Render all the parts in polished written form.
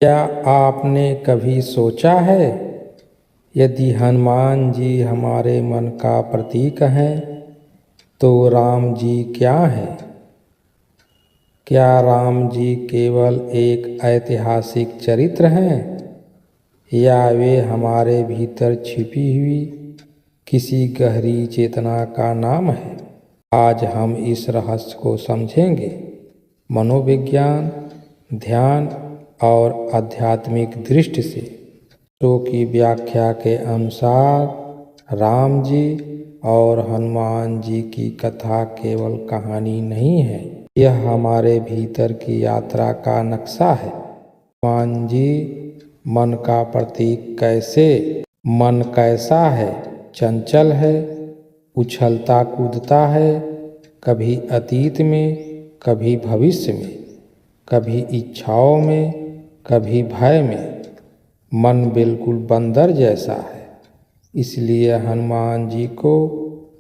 क्या आपने कभी सोचा है, यदि हनुमान जी हमारे मन का प्रतीक हैं तो राम जी क्या हैं? क्या राम जी केवल एक ऐतिहासिक चरित्र हैं या वे हमारे भीतर छिपी हुई किसी गहरी चेतना का नाम है? आज हम इस रहस्य को समझेंगे। मनोविज्ञान, ध्यान और आध्यात्मिक दृष्टि से। तो की व्याख्या के अनुसार राम जी और हनुमान जी की कथा केवल कहानी नहीं है, यह हमारे भीतर की यात्रा का नक्शा है। हनुमान जी मन का प्रतीक कैसे? मन कैसा है? चंचल है, उछलता कूदता है, कभी अतीत में, कभी भविष्य में, कभी इच्छाओं में, कभी भय में। मन बिल्कुल बंदर जैसा है, इसलिए हनुमान जी को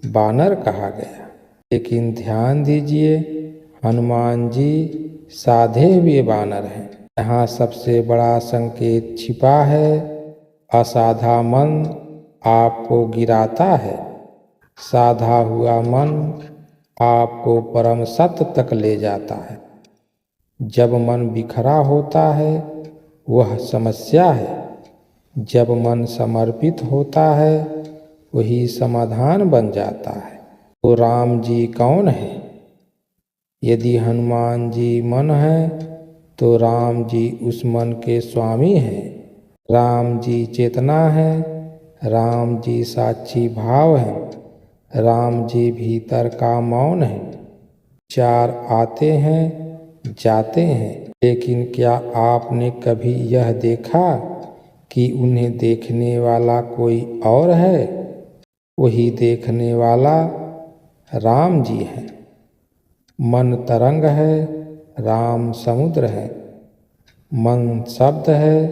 बानर कहा गया। लेकिन ध्यान दीजिए, हनुमान जी साधे हुए बानर हैं। यहाँ सबसे बड़ा संकेत छिपा है। असाधा मन आपको गिराता है, साधा हुआ मन आपको परम सत्य तक ले जाता है। जब मन बिखरा होता है वह समस्या है, जब मन समर्पित होता है वही समाधान बन जाता है। तो राम जी कौन है? यदि हनुमान जी मन है तो राम जी उस मन के स्वामी हैं। राम जी चेतना है, राम जी साक्षी भाव है, राम जी भीतर का मौन है। विचार आते हैं, जाते हैं, लेकिन क्या आपने कभी यह देखा कि उन्हें देखने वाला कोई और है? वही देखने वाला राम जी है। मन तरंग है, राम समुद्र है। मन शब्द है,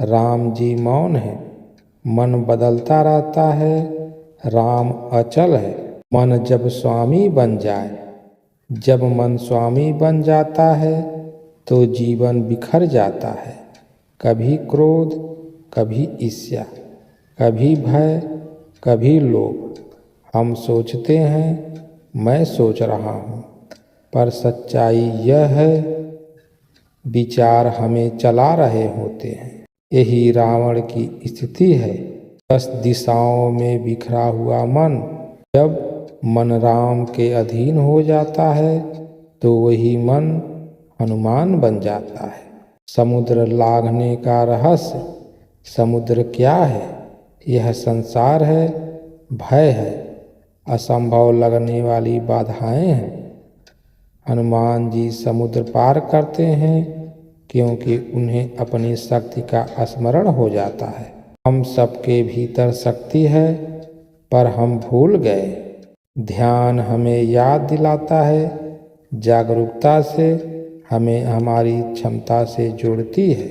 राम जी मौन है। मन बदलता रहता है, राम अचल है। मन जब स्वामी बन जाए, जब मन स्वामी बन जाता है तो जीवन बिखर जाता है। कभी क्रोध, कभी ईर्ष्या, कभी भय, कभी लोभ। हम सोचते हैं मैं सोच रहा हूँ, पर सच्चाई यह है विचार हमें चला रहे होते हैं। यही रावण की स्थिति है। 10 दिशाओं में बिखरा हुआ मन। जब मन राम के अधीन हो जाता है तो वही मन हनुमान बन जाता है। समुद्र लांघने का रहस्य। समुद्र क्या है? यह संसार है, भय है, असंभव लगने वाली बाधाएं हैं। हनुमान जी समुद्र पार करते हैं क्योंकि उन्हें अपनी शक्ति का स्मरण हो जाता है। हम सबके भीतर शक्ति है, पर हम भूल गए। ध्यान हमें याद दिलाता है, जागरूकता से हमें हमारी क्षमता से जोड़ती है।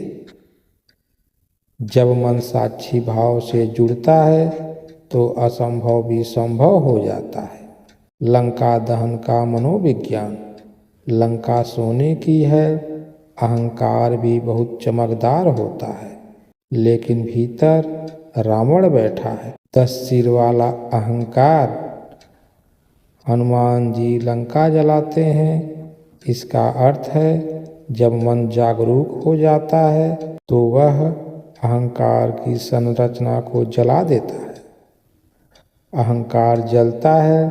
जब मन साक्षी भाव से जुड़ता है तो असंभव भी संभव हो जाता है। लंका दहन का मनोविज्ञान। लंका सोने की है, अहंकार भी बहुत चमकदार होता है, लेकिन भीतर रावण बैठा है, 10 सिर वाला अहंकार। हनुमान जी लंका जलाते हैं। इसका अर्थ है जब मन जागरूक हो जाता है तो वह अहंकार की संरचना को जला देता है। अहंकार जलता है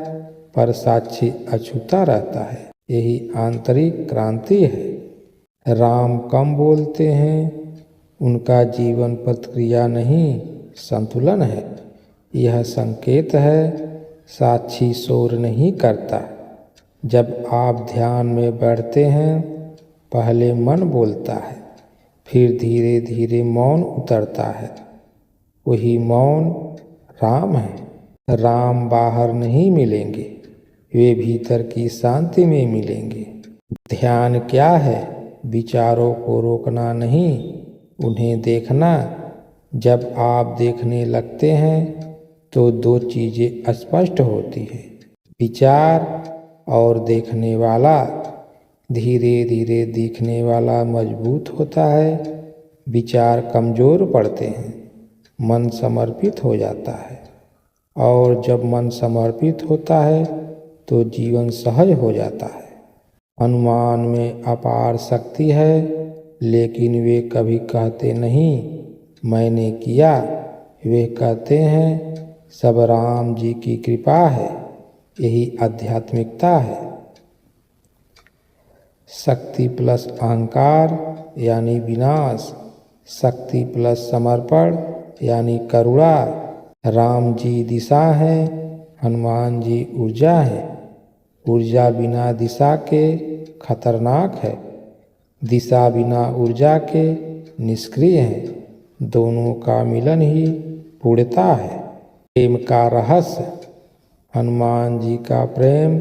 पर साक्षी अछूता रहता है। यही आंतरिक क्रांति है। राम कम बोलते हैं, उनका जीवन प्रतिक्रिया नहीं, संतुलन है। यह संकेत है साक्षी शोर नहीं करता। जब आप ध्यान में बैठते हैं, पहले मन बोलता है, फिर धीरे धीरे मौन उतरता है। वही मौन राम है। राम बाहर नहीं मिलेंगे, वे भीतर की शांति में मिलेंगे। ध्यान क्या है? विचारों को रोकना नहीं, उन्हें देखना। जब आप देखने लगते हैं तो 2 चीजें स्पष्ट होती है, विचार और देखने वाला। धीरे धीरे दिखने वाला मजबूत होता है, विचार कमज़ोर पड़ते हैं, मन समर्पित हो जाता है। और जब मन समर्पित होता है तो जीवन सहज हो जाता है। हनुमान में अपार शक्ति है, लेकिन वे कभी कहते नहीं मैंने किया। वे कहते हैं सब राम जी की कृपा है। यही आध्यात्मिकता है। शक्ति प्लस अहंकार यानी विनाश, शक्ति प्लस समर्पण यानी करुणा। राम जी दिशा है, हनुमान जी ऊर्जा है। ऊर्जा बिना दिशा के खतरनाक है, दिशा बिना ऊर्जा के निष्क्रिय है। दोनों का मिलन ही पूर्णता है। प्रेम का रहस्य, हनुमान जी का प्रेम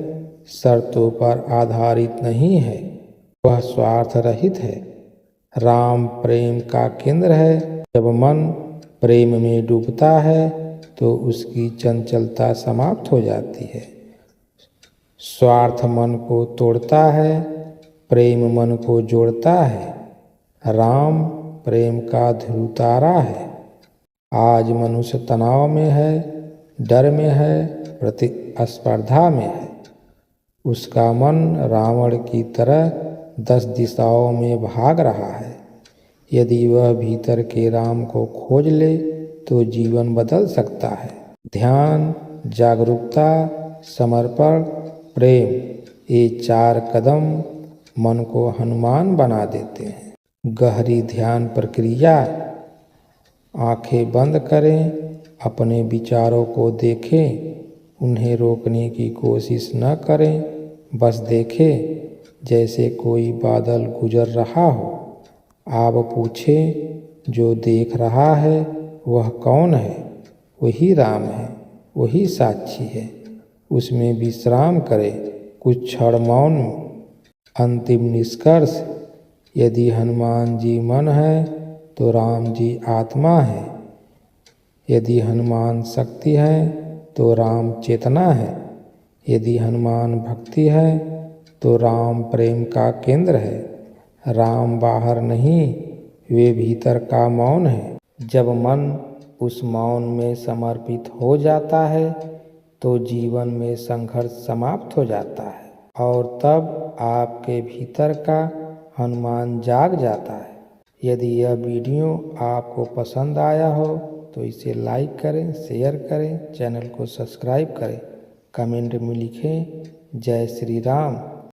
शर्तों पर आधारित नहीं है, वह स्वार्थ रहित है। राम प्रेम का केंद्र है। जब मन प्रेम में डूबता है तो उसकी चंचलता समाप्त हो जाती है। स्वार्थ मन को तोड़ता है, प्रेम मन को जोड़ता है। राम प्रेम का ध्रुव तारा है। आज मनुष्य तनाव में है, डर में है, प्रतिस्पर्धा में है। उसका मन रावण की तरह 10 दिशाओं में भाग रहा है। यदि वह भीतर के राम को खोज ले तो जीवन बदल सकता है। ध्यान, जागरूकता, समर्पण, प्रेम, ये 4 कदम मन को हनुमान बना देते हैं। गहरी ध्यान प्रक्रिया, आंखें बंद करें, अपने विचारों को देखें, उन्हें रोकने की कोशिश न करें, बस देखें जैसे कोई बादल गुजर रहा हो। आप पूछें जो देख रहा है वह कौन है? वही राम है, वही साक्षी है। उसमें विश्राम करें, कुछ क्षण मौन। अंतिम निष्कर्ष, यदि हनुमान जी मन है तो राम जी आत्मा है। यदि हनुमान शक्ति है तो राम चेतना है। यदि हनुमान भक्ति है तो राम प्रेम का केंद्र है। राम बाहर नहीं, वे भीतर का मौन है। जब मन उस मौन में समर्पित हो जाता है तो जीवन में संघर्ष समाप्त हो जाता है और तब आपके भीतर का हनुमान जाग जाता है। यदि यह वीडियो आपको पसंद आया हो तो इसे लाइक करें, शेयर करें, चैनल को सब्सक्राइब करें, कमेंट में लिखें जय श्री राम।